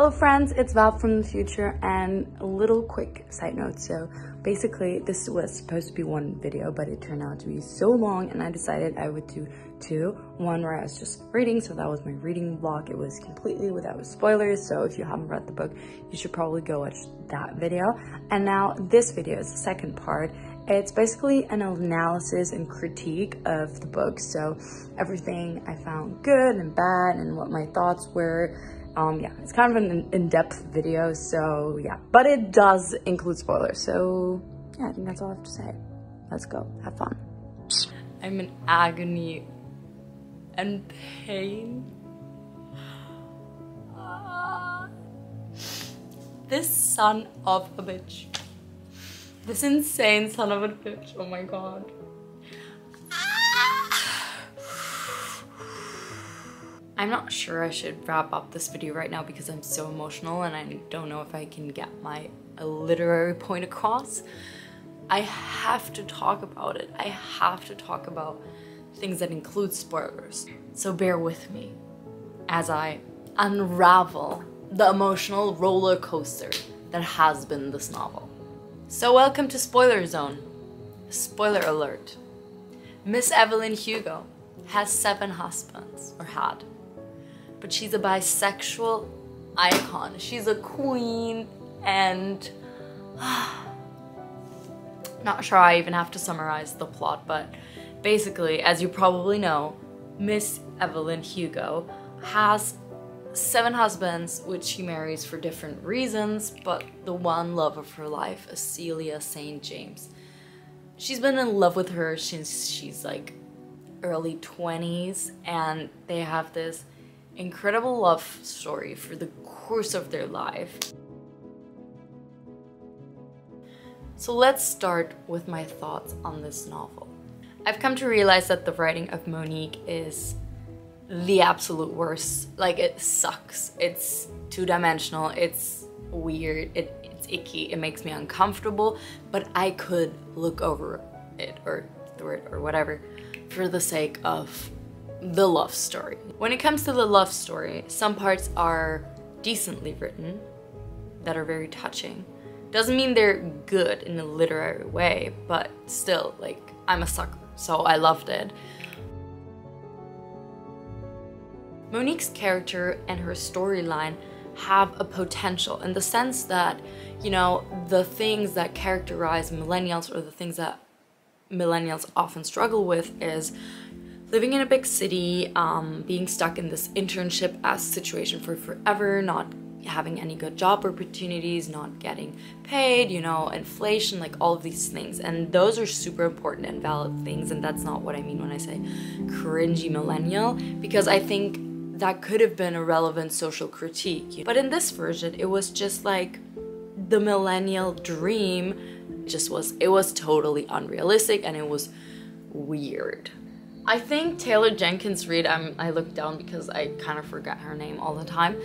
Hello friends, it's Val from the future, and a little quick side note. So basically this was supposed to be one video, but it turned out to be so long, and I decided I would do two. One where I was just reading, so that was my reading vlog. It was completely without spoilers, so if you haven't read the book, you should probably go watch that video. And now this video is the second part. It's basically an analysis and critique of the book, so everything I found good and bad and what my thoughts were. Yeah, it's kind of an in-depth video, so yeah, but it does include spoilers, so yeah, I think that's all I have to say. Let's go, have fun. I'm in agony and pain. This son of a bitch. This insane son of a bitch, oh my god. I'm not sure I should wrap up this video right now because I'm so emotional and I don't know if I can get my literary point across. I have to talk about it. I have to talk about things that include spoilers. So bear with me as I unravel the emotional roller coaster that has been this novel. So welcome to Spoiler Zone. Spoiler alert. Miss Evelyn Hugo has 7 husbands, or had. But she's a bisexual icon. She's a queen, and not sure I even have to summarize the plot, but basically, as you probably know, Miss Evelyn Hugo has 7 husbands, which she marries for different reasons, but the one love of her life is Celia St. James. She's been in love with her since she's like early 20s, and they have this incredible love story for the course of their life. So let's start with my thoughts on this novel. I've come to realize that the writing of Monique is the absolute worst. Like, it sucks. It's two-dimensional, it's weird, it's icky, it makes me uncomfortable, but I could look over it or through it or whatever for the sake of the love story. When it comes to the love story, some parts are decently written that are very touching. Doesn't mean they're good in a literary way, but still, like, I'm a sucker, so I loved it. Monique's character and her storyline have a potential in the sense that, you know, the things that characterize millennials, or the things that millennials often struggle with, is living in a big city, being stuck in this internship as situation for forever, not having any good job opportunities, not getting paid, you know, inflation, like all of these things. And those are super important and valid things, and that's not what I mean when I say cringy millennial, because I think that could have been a relevant social critique. But in this version, it was just like the millennial dream it was totally unrealistic, and it was weird. I think Taylor Jenkins Reid, I looked down because I kind of forget her name all the time,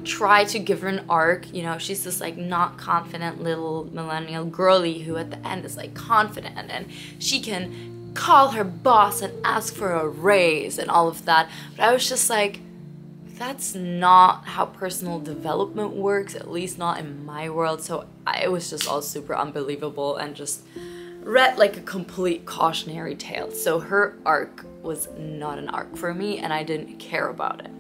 tried to give her an arc. You know, she's this like not confident little millennial girly who at the end is like confident, and she can call her boss and ask for a raise and all of that. But I was just like, that's not how personal development works, at least not in my world. So it was just all super unbelievable and just read like a complete cautionary tale. So her arc was not an arc for me, and I didn't care about it.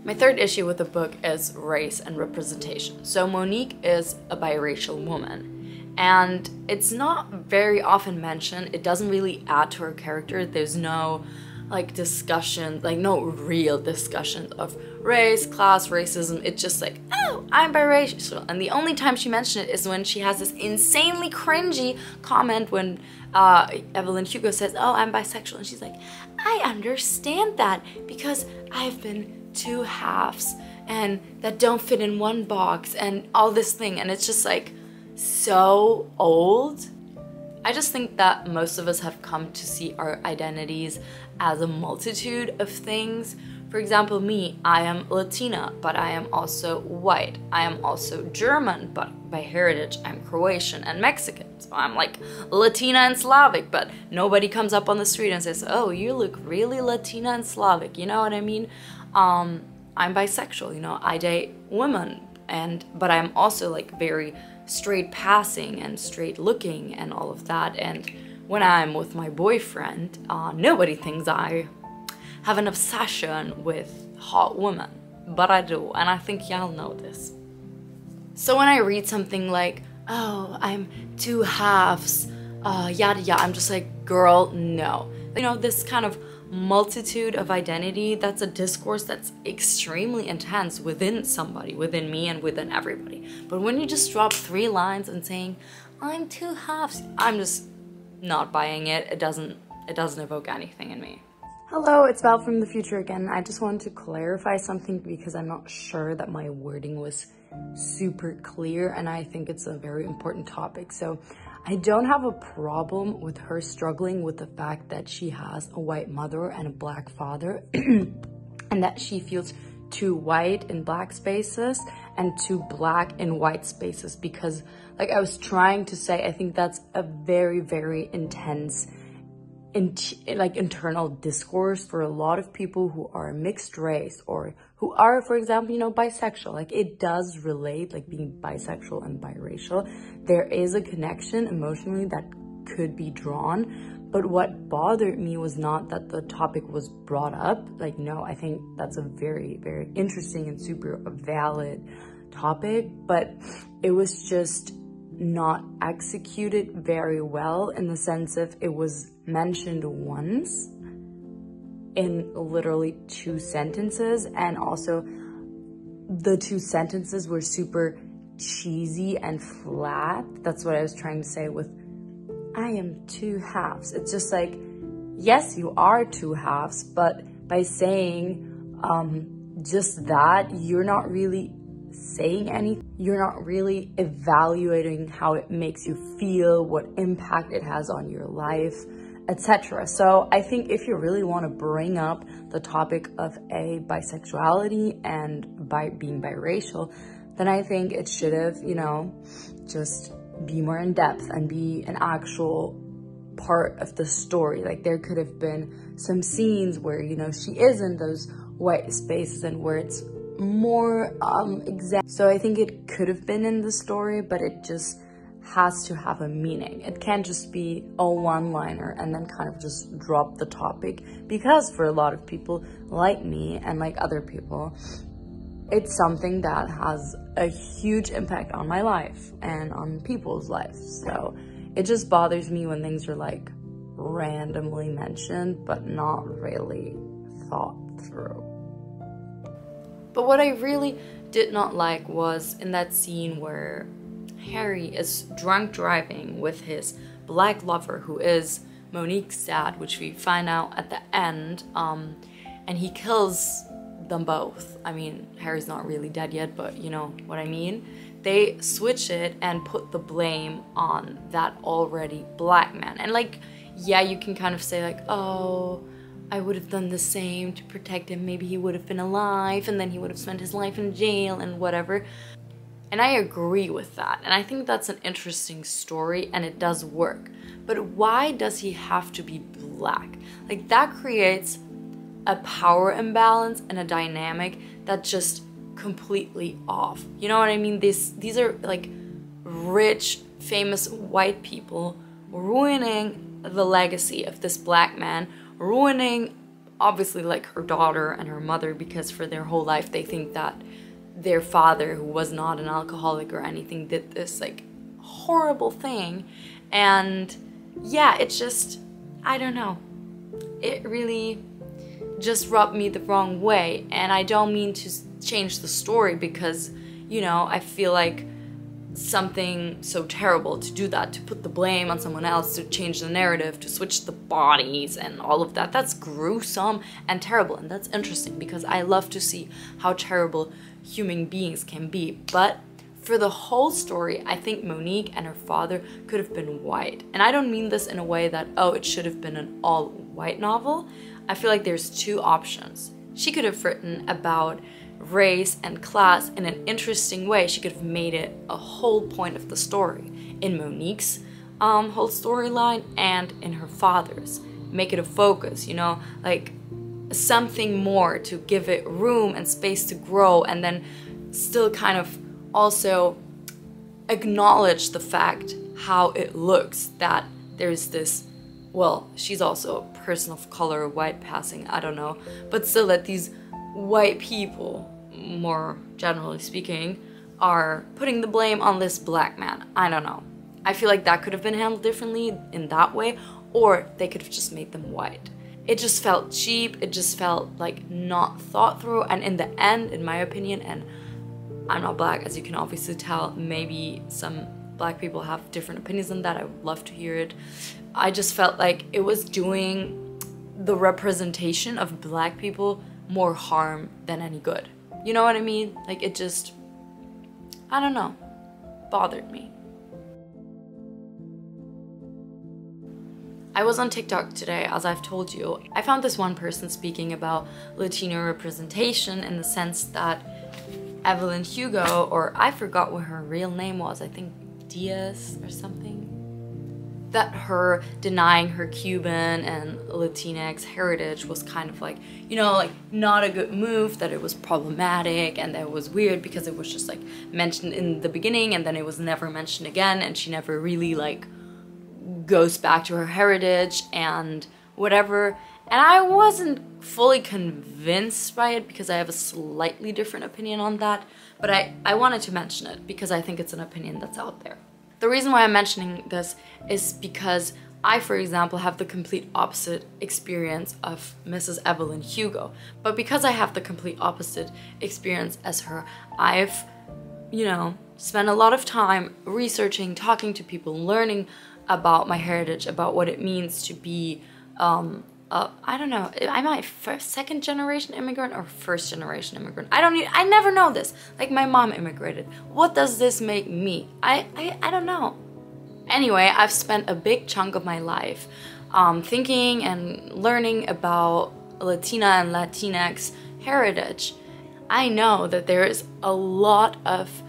My third issue with the book is race and representation. So Monique is a biracial woman, and it's not very often mentioned. It doesn't really add to her character. There's no like discussion, like no real discussion of race, class, racism. It's just like, oh, I'm biracial. And the only time she mentioned it is when she has this insanely cringy comment when Evelyn Hugo says, oh, I'm bisexual. And she's like, I understand that because I've been 2 halves and that don't fit in one box and all this thing. And it's just like so old. I just think that most of us have come to see our identities as a multitude of things. For example, me, I am Latina, but I am also white. I am also German, but by heritage, I'm Croatian and Mexican. So I'm like Latina and Slavic, but nobody comes up on the street and says, oh, you look really Latina and Slavic, you know what I mean? I'm bisexual, you know, I date women, but I'm also like very straight passing and straight looking and all of that. And when I'm with my boyfriend, nobody thinks I have an obsession with hot women, but I do, and I think y'all know this. So when I read something like, oh, I'm two halves, yada yada, I'm just like, girl, no. You know, this kind of multitude of identity, that's a discourse that's extremely intense within somebody, within me and within everybody. But when you just drop 3 lines and saying, I'm two halves, I'm just not buying it. It doesn't evoke anything in me. Hello, it's Val from the future again. I just wanted to clarify something because I'm not sure that my wording was super clear, and I think it's a very important topic. So I don't have a problem with her struggling with the fact that she has a white mother and a black father and that she feels too white in black spaces and too black in white spaces, because like I was trying to say, I think that's a very, very intense internal discourse for a lot of people who are mixed race or who are, for example, you know, bisexual. Like, it does relate, like being bisexual and biracial. There is a connection emotionally that could be drawn. But what bothered me was not that the topic was brought up. Like, no, I think that's a very, very interesting and super valid topic, but it was just not executed very well, in the sense of it was mentioned once in literally 2 sentences, and also the 2 sentences were super cheesy and flat. That's what I was trying to say with I am 2 halves. It's just like, yes, you are 2 halves, but by saying just that, you're not really saying anything. You're not really evaluating how it makes you feel, what impact it has on your life, etc. So I think if you really want to bring up the topic of bisexuality and being biracial, then I think it should have, you know, just be more in depth and be an actual part of the story. Like, there could have been some scenes where, you know, she is in those white spaces and where it's more exact. So I think it could have been in the story, but it just has to have a meaning. It can't just be a one-liner and then kind of just drop the topic, because for a lot of people like me and like other people, it's something that has a huge impact on my life and on people's lives. So it just bothers me when things are like randomly mentioned but not really thought through. But what I really did not like was in that scene where Harry is drunk driving with his black lover, who is Monique's dad, which we find out at the end, and he kills them both. I mean, Harry's not really dead yet, but you know what I mean. They switch it and put the blame on that already black man. And like, yeah, you can kind of say like, oh, I would have done the same to protect him. Maybe he would have been alive and then he would have spent his life in jail and whatever. And I agree with that. And I think that's an interesting story and it does work. But why does he have to be black? Like, that creates a power imbalance and a dynamic that's just completely off. You know what I mean? These are like rich, famous white people ruining the legacy of this black man, ruining obviously like her daughter and her mother, because for their whole life they think that their father, who was not an alcoholic or anything, did this like horrible thing. And yeah, it's just, I don't know, it really just rubbed me the wrong way. And I don't mean to change the story because, you know, I feel like something so terrible to do that, to put the blame on someone else, to change the narrative, to switch the bodies and all of that. That's gruesome and terrible, and that's interesting because I love to see how terrible human beings can be. But for the whole story, I think Monique and her father could have been white. And I don't mean this in a way that, oh, it should have been an all-white novel. I feel like there's 2 options. She could have written about race and class in an interesting way. She could have made it a whole point of the story in Monique's whole storyline and in her father's. Make it a focus, you know, like something more to give it room and space to grow, and then still kind of also acknowledge the fact how it looks, that there's this, well, she's also a person of color, white passing, I don't know, but still that these white people, more generally speaking, are putting the blame on this black man. I don't know. I feel like that could have been handled differently in that way, or they could have just made them white. It just felt cheap, it just felt like not thought through, and in the end, in my opinion, and I'm not black, as you can obviously tell, maybe some black people have different opinions on that, I would love to hear it. I just felt like it was doing the representation of black people more harm than any good. You know what I mean? Like, it just, I don't know, bothered me. I was on TikTok today, as I've told you. I found this one person speaking about Latino representation in the sense that Evelyn Hugo, or I forgot what her real name was, I think Diaz or something, that her denying her Cuban and Latinx heritage was kind of like, you know, like not a good move, that it was problematic and that it was weird because it was just like mentioned in the beginning and then it was never mentioned again, and she never really like goes back to her heritage and whatever. And I wasn't fully convinced by it because I have a slightly different opinion on that, but I wanted to mention it because I think it's an opinion that's out there. The reason why I'm mentioning this is because I, for example, have the complete opposite experience of Mrs. Evelyn Hugo. But because I have the complete opposite experience as her, I've, you know, spent a lot of time researching, talking to people, learning about my heritage, about what it means to be, I don't know, am I second generation immigrant or first generation immigrant? I never know this. Like, my mom immigrated. What does this make me? I don't know. Anyway, I've spent a big chunk of my life thinking and learning about Latina and Latinx heritage. I know that there is a lot of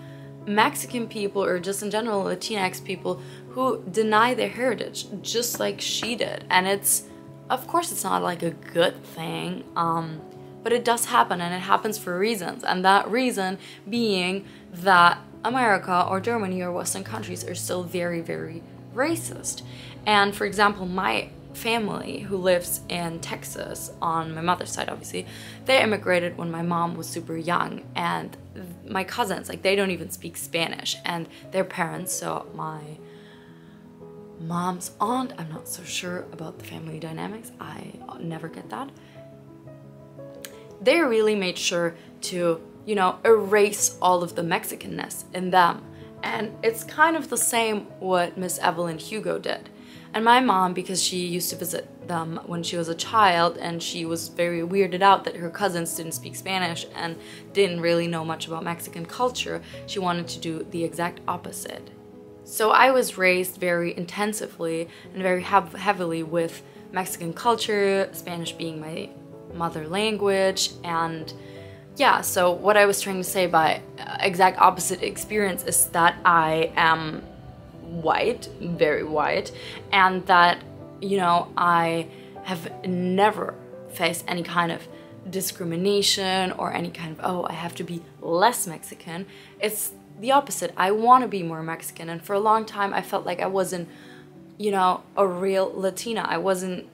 Mexican people, or just in general Latinx people, who deny their heritage just like she did. And it's, of course, it's not like a good thing, but it does happen, and it happens for reasons. And that reason being that America or Germany or Western countries are still very, very racist. And for example, my family, who lives in Texas on my mother's side, obviously, they immigrated when my mom was super young, and my cousins, like, they don't even speak Spanish, and their parents, so my mom's aunt, I'm not so sure about the family dynamics, I never get that, they really made sure to, you know, erase all of the Mexicanness in them. And it's kind of the same what Miss Evelyn Hugo did. And my mom, because she used to visit them when she was a child, and she was very weirded out that her cousins didn't speak Spanish and didn't really know much about Mexican culture, she wanted to do the exact opposite. So I was raised very intensively and very heavily with Mexican culture, Spanish being my mother language, and yeah, so what I was trying to say by exact opposite experience is that I am white, very white, and that, you know, I have never faced any kind of discrimination or any kind of, oh, I have to be less Mexican. It's the opposite. I want to be more Mexican, and for a long time I felt like I wasn't, you know, a real Latina. I wasn't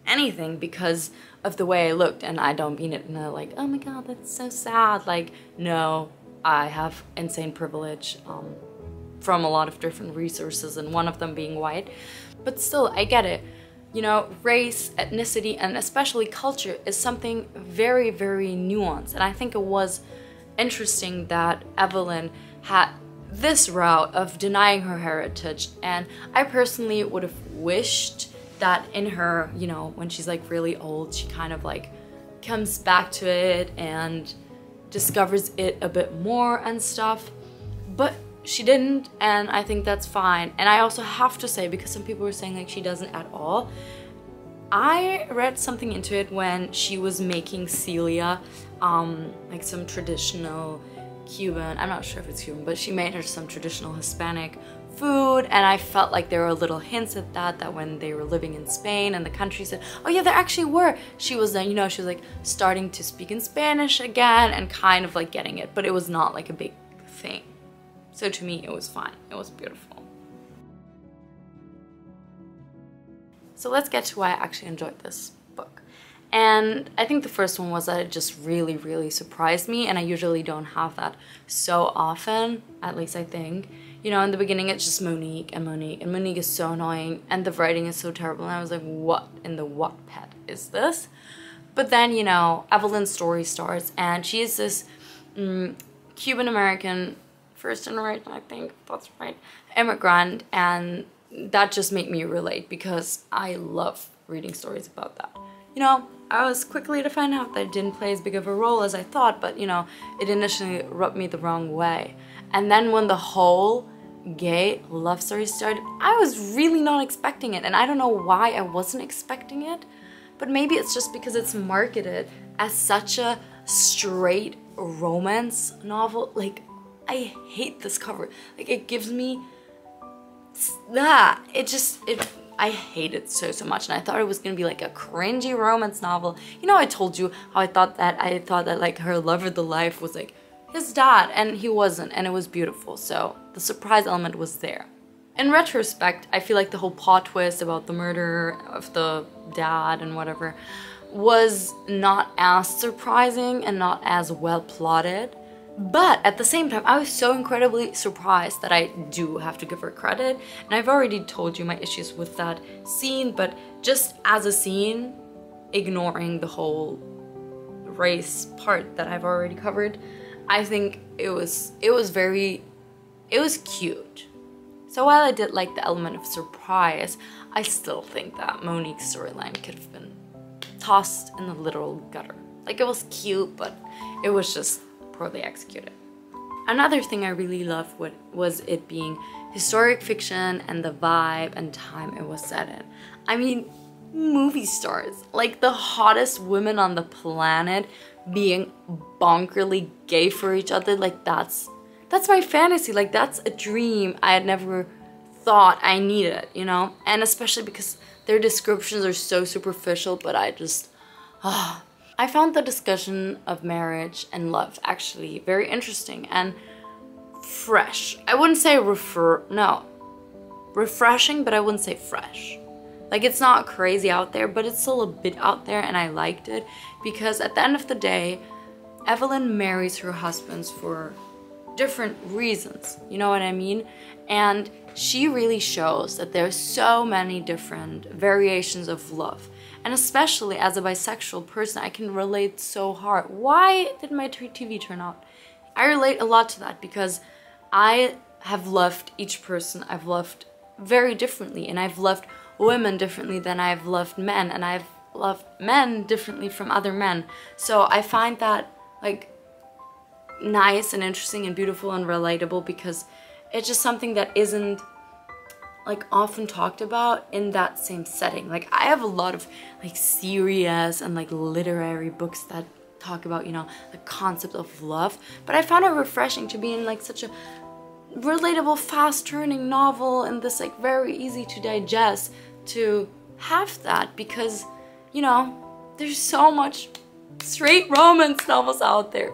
anything because of the way I looked, and I don't mean it in a like, oh my god, that's so sad. Like, no, I have insane privilege from a lot of different resources, and one of them being white. But still, I get it. You know, race, ethnicity, and especially culture is something very, very nuanced, and I think it was interesting that Evelyn had this route of denying her heritage, and I personally would have wished that in her, you know, when she's like really old, she kind of like comes back to it and discovers it a bit more and stuff, but she didn't, and I think that's fine. And I also have to say, because some people were saying like she doesn't at all, I read something into it when she was making THALIA, like some traditional Cuban, I'm not sure if it's Cuban, but she made her some traditional Hispanic food, and I felt like there were little hints at that when they were living in Spain and the country said, oh yeah, there actually were. She was then, you know, she was like starting to speak in Spanish again and kind of like getting it, but it was not like a big thing. So to me, it was fine. It was beautiful. So let's get to why I actually enjoyed this book. And I think the first one was that it just really, really surprised me, and I usually don't have that so often, at least I think. You know, in the beginning it's just Monique, and Monique is so annoying, and the writing is so terrible, and I was like, what in the Wattpad is this? But then, you know, Evelyn's story starts, and she is this Cuban-American, first generation, I think, that's right, immigrant, and that just made me relate because I love reading stories about that. You know, I was quickly to find out that it didn't play as big of a role as I thought, but you know, it initially rubbed me the wrong way. And then when the whole gay love story started, I was really not expecting it, and I don't know why I wasn't expecting it, but maybe it's just because it's marketed as such a straight romance novel. Like, I hate this cover. Like, it gives me that. I hate it so much, and I thought it was gonna be like a cringy romance novel. You know, I told you how I thought that like her love of the life was like his dad, and he wasn't, and it was beautiful. So the surprise element was there. In retrospect, I feel like the whole plot twist about the murder of the dad and whatever was not as surprising and not as well plotted. But at the same time, I was so incredibly surprised that I do have to give her credit. And I've already told you my issues with that scene, but just as a scene, ignoring the whole race part that I've already covered, I think it was cute. So while I did like the element of surprise, I still think that Monique's storyline could have been tossed in the literal gutter. Like, it was cute, but it was just poorly executed. Another thing I really loved was it being historic fiction and the vibe and time it was set in. I mean, movie stars, like the hottest women on the planet being bonkerly gay for each other, like that's my fantasy. Like, that's a dream I had never thought I needed, you know? And especially because their descriptions are so superficial, but I found the discussion of marriage and love actually very interesting and fresh. I wouldn't say refreshing, but I wouldn't say fresh. Like, it's not crazy out there, but it's still a bit out there, and I liked it because at the end of the day, Evelyn marries her husbands for different reasons, you know what I mean? And she really shows that there's so many different variations of love. And especially as a bisexual person, I can relate so hard. Why did my TV turn out? I relate a lot to that because I have loved each person I've loved very differently, and I've loved women differently than I've loved men, and I've loved men differently from other men. So I find that like nice and interesting and beautiful and relatable because it's just something that isn't like often talked about in that same setting. Like, I have a lot of like serious and like literary books that talk about, you know, the concept of love, but I found it refreshing to be in like such a relatable, fast-turning novel and this like very easy to digest to have that, because, you know, there's so much straight romance novels out there,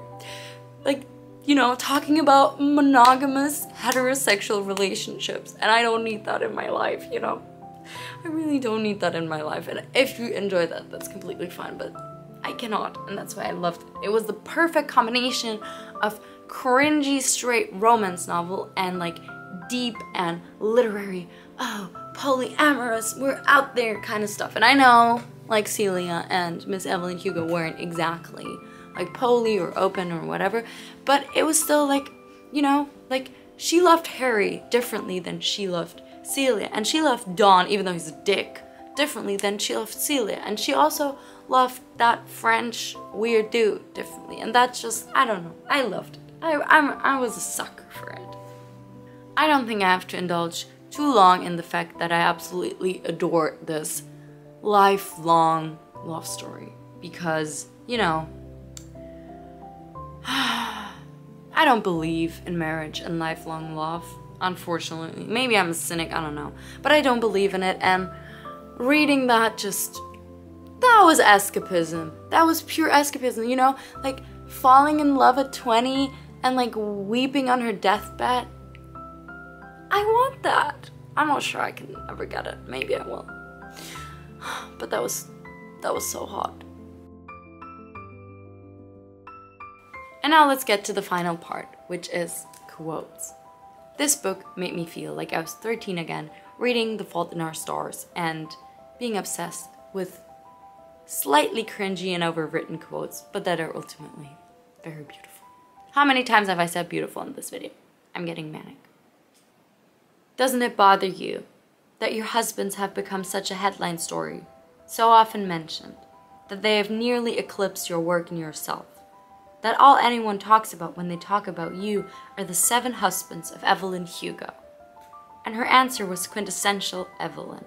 like, you know, talking about monogamous heterosexual relationships, and I don't need that in my life, you know. I really don't need that in my life, and if you enjoy that, that's completely fine, but I cannot, and that's why I loved it. It was the perfect combination of cringy straight romance novel and like deep and literary, oh, polyamorous, we're out there kind of stuff. And I know like Celia and Miss Evelyn Hugo weren't exactly like poly or open or whatever, but it was still like, you know, like she loved Harry differently than she loved Celia, and she loved Don, even though he's a dick, differently than she loved Celia, and she also loved that French weird dude differently, and that's just, I don't know, I loved it. I was a sucker for it. I don't think I have to indulge too long in the fact that I absolutely adore this lifelong love story because, you know, I don't believe in marriage and lifelong love. unfortunately. Maybe I'm a cynic, I don't know. But I don't believe in it, and reading that that was escapism. That was pure escapism, you know? Like, falling in love at 20 and like weeping on her deathbed. I want that. I'm not sure I can ever get it. Maybe I will. But that was so hot. And now let's get to the final part, which is quotes. This book made me feel like I was 13 again, reading The Fault in Our Stars and being obsessed with slightly cringy and overwritten quotes, but that are ultimately very beautiful. How many times have I said beautiful in this video? I'm getting manic. Doesn't it bother you that your husbands have become such a headline story, so often mentioned, that they have nearly eclipsed your work and yourself? That all anyone talks about when they talk about you are the 7 husbands of Evelyn Hugo? And her answer was quintessential Evelyn.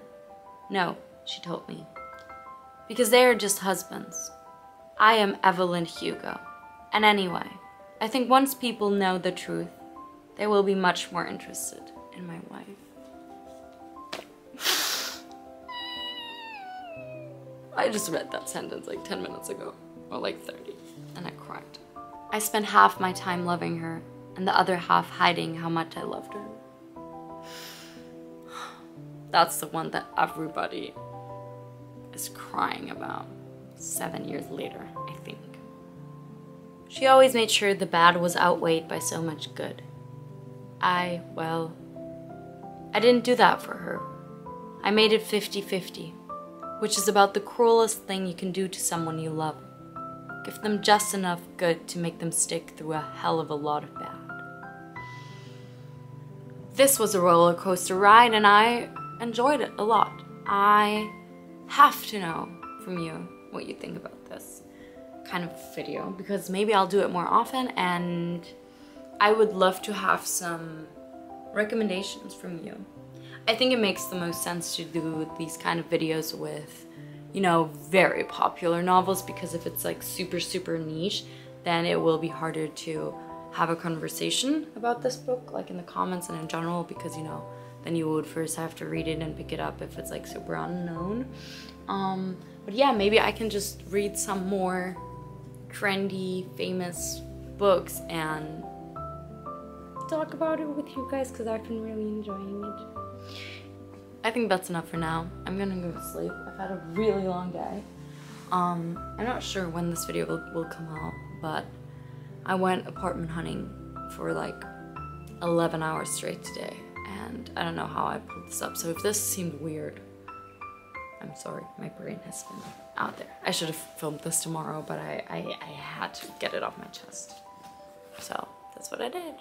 No, she told me. Because they are just husbands. I am Evelyn Hugo. And anyway, I think once people know the truth, they will be much more interested in my wife. I just read that sentence like 10 minutes ago, or like 30, and I cried. I spent half my time loving her, and the other half hiding how much I loved her. That's the one that everybody is crying about 7 years later, I think. She always made sure the bad was outweighed by so much good. I didn't do that for her. I made it 50-50, which is about the cruelest thing you can do to someone you love. Give them just enough good to make them stick through a hell of a lot of bad. This was a roller coaster ride, and I enjoyed it a lot. I have to know from you what you think about this kind of video, because maybe I'll do it more often, and I would love to have some recommendations from you. I think it makes the most sense to do these kind of videos with, you know, very popular novels, because if it's like super niche, then it will be harder to have a conversation about this book, like in the comments and in general, because, you know, then you would first have to read it and pick it up if it's like super unknown. But yeah, maybe I can just read some more trendy, famous books and talk about it with you guys, because I've been really enjoying it. I think that's enough for now. I'm gonna go to sleep. I've had a really long day. I'm not sure when this video will come out, but I went apartment hunting for like 11 hours straight today, and I don't know how I pulled this up, so if this seemed weird, I'm sorry, my brain has been out there. I should have filmed this tomorrow, but I had to get it off my chest. So that's what I did.